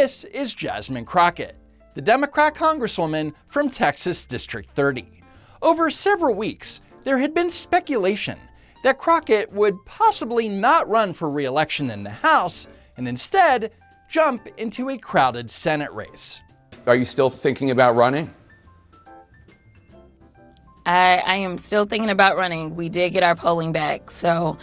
This is Jasmine Crockett, the Democrat Congresswoman from Texas District 30. Over several weeks, there had been speculation that Crockett would possibly not run for re-election in the House and instead jump into a crowded Senate race. Are you still thinking about running? I am still thinking about running. We did get our polling back, so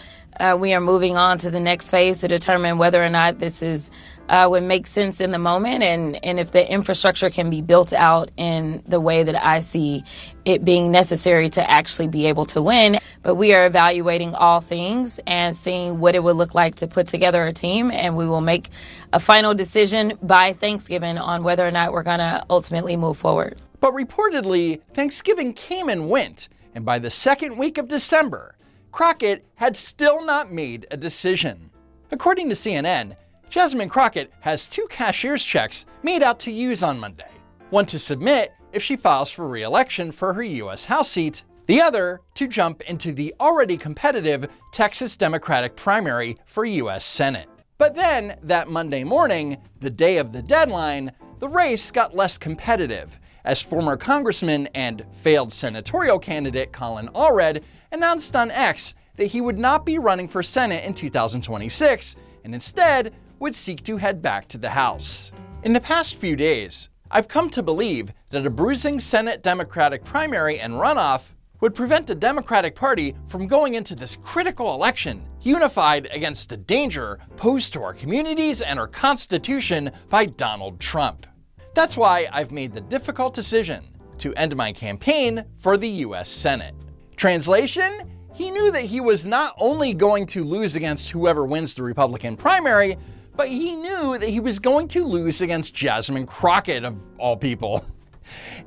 we are moving on to the next phase to determine whether or not this is would make sense in the moment and if the infrastructure can be built out in the way that I see it being necessary to actually be able to win. But we are evaluating all things and seeing what it would look like to put together a team, and we will make a final decision by Thanksgiving on whether or not we're going to ultimately move forward. But reportedly, Thanksgiving came and went, and by the second week of December, Crockett had still not made a decision. According to CNN, Jasmine Crockett has 2 cashier's checks made out to use on Monday. One to submit if she files for re-election for her U.S. House seat, the other to jump into the already competitive Texas Democratic primary for U.S. Senate. But then, that Monday morning, the day of the deadline, the race got less competitive, as former Congressman and failed senatorial candidate Colin Allred announced on X that he would not be running for Senate in 2026 and instead would seek to head back to the House. In the past few days, I've come to believe that a bruising Senate Democratic primary and runoff would prevent the Democratic Party from going into this critical election unified against the danger posed to our communities and our Constitution by Donald Trump. That's why I've made the difficult decision to end my campaign for the U.S. Senate. Translation? He knew that he was not only going to lose against whoever wins the Republican primary, but he knew that he was going to lose against Jasmine Crockett, of all people.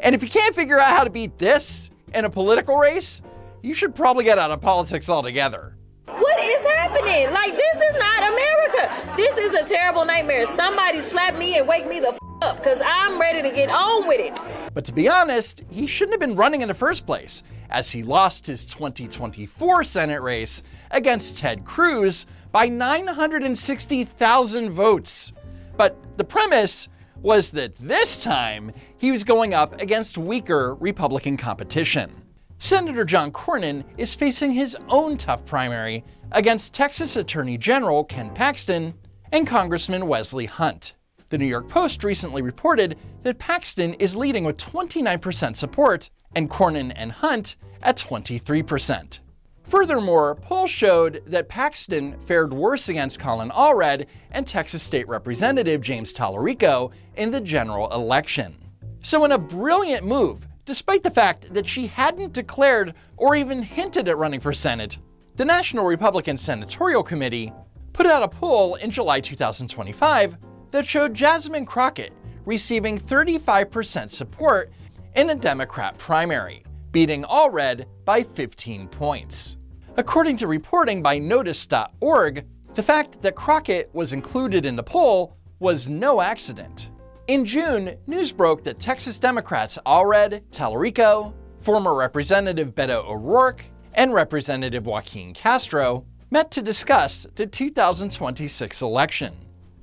And if you can't figure out how to beat this in a political race, you should probably get out of politics altogether. What is happening? Like, this is not America. This is a terrible nightmare. Somebody slap me and wake me the up, because I'm ready to get on with it. But to be honest, he shouldn't have been running in the first place, as he lost his 2024 Senate race against Ted Cruz by 960,000 votes. But the premise was that this time he was going up against weaker Republican competition. Senator John Cornyn is facing his own tough primary against Texas Attorney General Ken Paxton and Congressman Wesley Hunt. The New York Post recently reported that Paxton is leading with 29% support and Cornyn and Hunt at 23%. Furthermore, polls showed that Paxton fared worse against Colin Allred and Texas State Representative James Tallarico in the general election. So in a brilliant move, despite the fact that she hadn't declared or even hinted at running for Senate, the National Republican Senatorial Committee put out a poll in July 2025 that showed Jasmine Crockett receiving 35% support in a Democrat primary, beating Allred by 15 points. According to reporting by Notice.org, the fact that Crockett was included in the poll was no accident. In June, news broke that Texas Democrats Allred, Tallarico, former Representative Beto O'Rourke, and Representative Joaquin Castro met to discuss the 2026 election.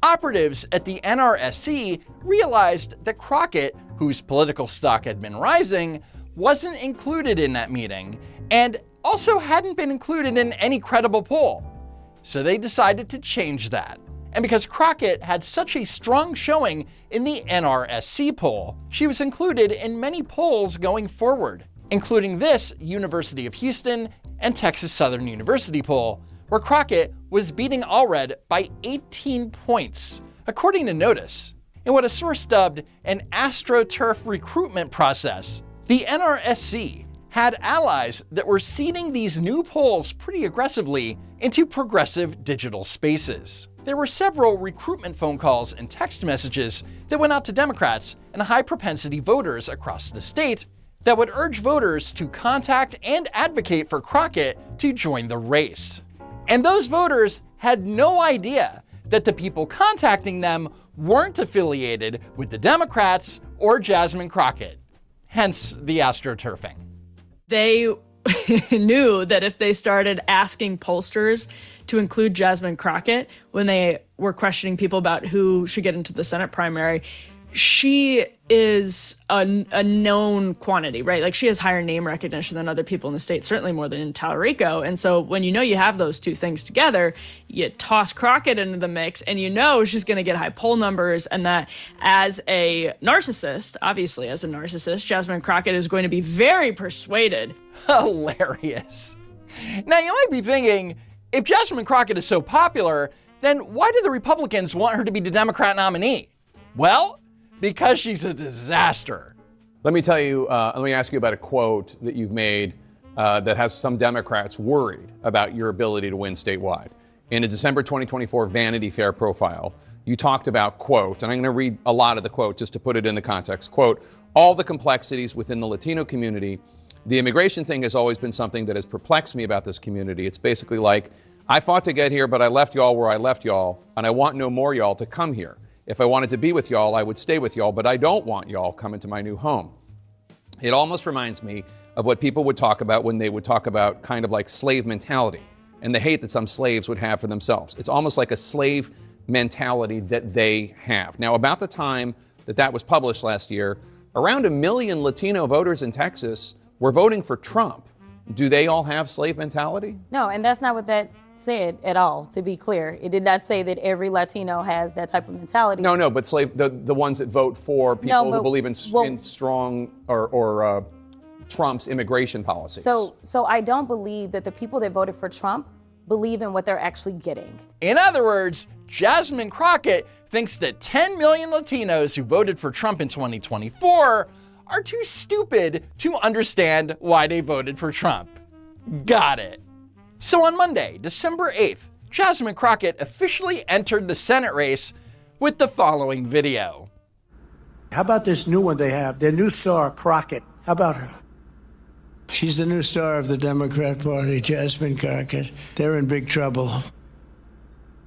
Operatives at the NRSC realized that Crockett, whose political stock had been rising, wasn't included in that meeting and also hadn't been included in any credible poll. So they decided to change that. And because Crockett had such a strong showing in the NRSC poll, she was included in many polls going forward, including this University of Houston and Texas Southern University poll, where Crockett was beating Allred by 18 points, according to Notice. In what a source dubbed an AstroTurf recruitment process, the NRSC had allies that were seeding these new polls pretty aggressively into progressive digital spaces. There were several recruitment phone calls and text messages that went out to Democrats and high-propensity voters across the state that would urge voters to contact and advocate for Crockett to join the race. And those voters had no idea that the people contacting them weren't affiliated with the Democrats or Jasmine Crockett, hence the AstroTurfing. They knew that if they started asking pollsters to include Jasmine Crockett when they were questioning people about who should get into the Senate primary. She is a known quantity, right? Like, she has higher name recognition than other people in the state, certainly more than in Tallarico. And so when you have those two things together, you toss Crockett into the mix and she's going to get high poll numbers, and that as a narcissist, obviously as a narcissist, Jasmine Crockett is going to be very persuaded. Hilarious. Now, you might be thinking, if Jasmine Crockett is so popular, then why do the Republicans want her to be the Democrat nominee? Well, because she's a disaster. Let me tell you, let me ask you about a quote that you've made that has some Democrats worried about your ability to win statewide. In a December 2024 Vanity Fair profile, you talked about, quote, and I'm going to read a lot of the quote just to put it in the context, quote, all the complexities within the Latino community. The immigration thing has always been something that has perplexed me about this community. It's basically like, I fought to get here, but I left y'all where I left y'all, and I want no more y'all to come here. If I wanted to be with y'all, I would stay with y'all, but I don't want y'all coming to my new home. It almost reminds me of what people would talk about when they would talk about kind of like slave mentality and the hate that some slaves would have for themselves. It's almost like a slave mentality that they have. Now, about the time that was published last year, around 1 million Latino voters in Texas were voting for Trump. Do they all have slave mentality? No, and that's not what that said at all, to be clear. It did not say that every Latino has that type of mentality. No, but the ones that vote for people who believe in strong or Trump's immigration policies. So I don't believe that the people that voted for Trump believe in what they're actually getting. In other words, Jasmine Crockett thinks that 10 million Latinos who voted for Trump in 2024 are too stupid to understand why they voted for Trump. Got it. So on Monday, December 8th, Jasmine Crockett officially entered the Senate race with the following video. How about this new one they have, their new star, Crockett? How about her? She's the new star of the Democrat Party, Jasmine Crockett. They're in big trouble.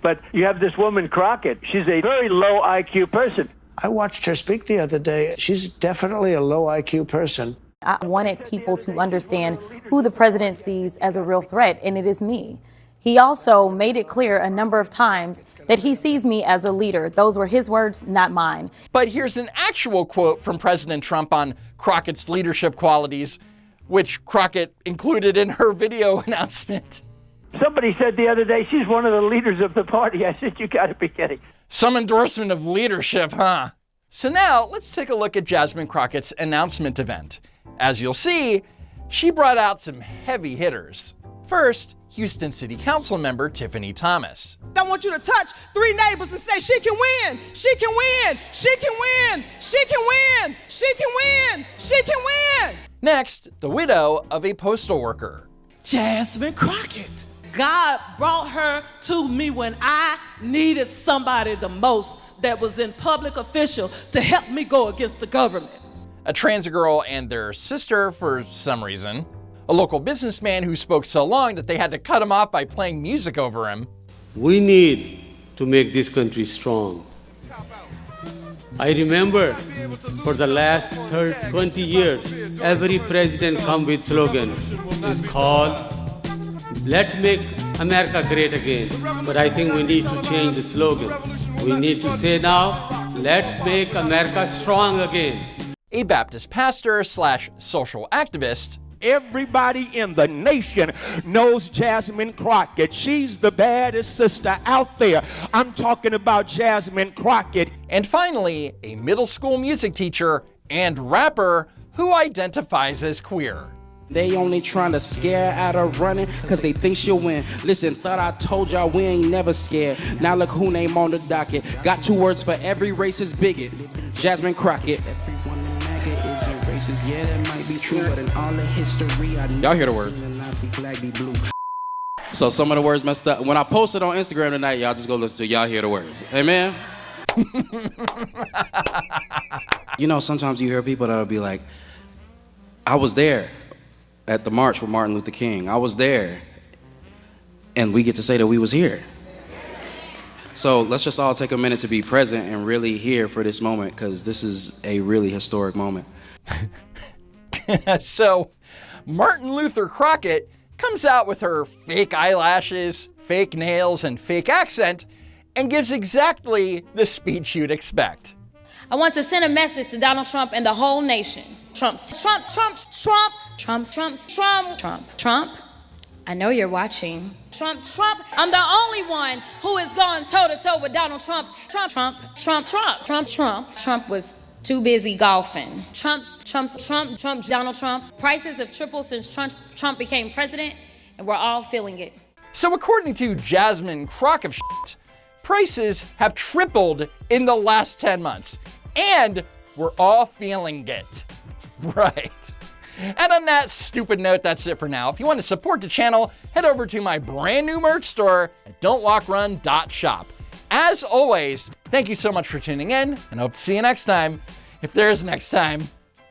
But you have this woman, Crockett. She's a very low IQ person. I watched her speak the other day. She's definitely a low IQ person. I wanted people to understand who the president sees as a real threat, and it is me. He also made it clear a number of times that he sees me as a leader. Those were his words, not mine. But here's an actual quote from President Trump on Crockett's leadership qualities, which Crockett included in her video announcement. Somebody said the other day, she's one of the leaders of the party. I said, you gotta be kidding. Some endorsement of leadership, huh? So now let's take a look at Jasmine Crockett's announcement event. As you'll see, she brought out some heavy hitters. First, Houston City Council member Tiffany Thomas. I want you to touch 3 neighbors and say, she can win, she can win, she can win, she can win, she can win, she can win. Next, the widow of a postal worker. Jasmine Crockett. God brought her to me when I needed somebody the most that was in public official to help me go against the government. A trans girl and their sister for some reason. A local businessman who spoke so long that they had to cut him off by playing music over him. We need to make this country strong. I remember for the last 20 years, every president come with slogan. It's called, let's make America great again. But I think we need to change the slogan. We need to say now, let's make America strong again. A Baptist pastor / social activist. Everybody in the nation knows Jasmine Crockett. She's the baddest sister out there. I'm talking about Jasmine Crockett. And finally, a middle school music teacher and rapper who identifies as queer. They only trying to scare out of running cause they think she'll win. Listen, thought I told y'all we ain't never scared. Now look who name on the docket. Got 2 words for every racist bigot. Jasmine Crockett. Everyone in MAGA isn't racist. Yeah, that might be true, but in all the history, I y'all hear the words. So some of the words messed up. When I posted on Instagram tonight, y'all just go listen to it. Y'all hear the words. Amen? You know, sometimes you hear people that'll be like, I was there at the march with Martin Luther King. I was there. And we get to say that we was here. So let's just all take a minute to be present and really here for this moment, because this is a really historic moment. So Martin Luther Crockett comes out with her fake eyelashes, fake nails, and fake accent, and gives exactly the speech you'd expect. I want to send a message to Donald Trump and the whole nation. Trump. I know you're watching. Trump. I'm the only one who has gone toe-to-toe with Donald Trump. Trump was too busy golfing. Donald Trump. Prices have tripled since Trump became president, and we're all feeling it. So according to Jasmine Crock of shit, prices have tripled in the last 10 months, and we're all feeling it. Right. And on that stupid note, that's it for now. If you want to support the channel, head over to my brand new merch store at don'twalkrun.shop. As always, thank you so much for tuning in, and I hope to see you next time, if there is next time.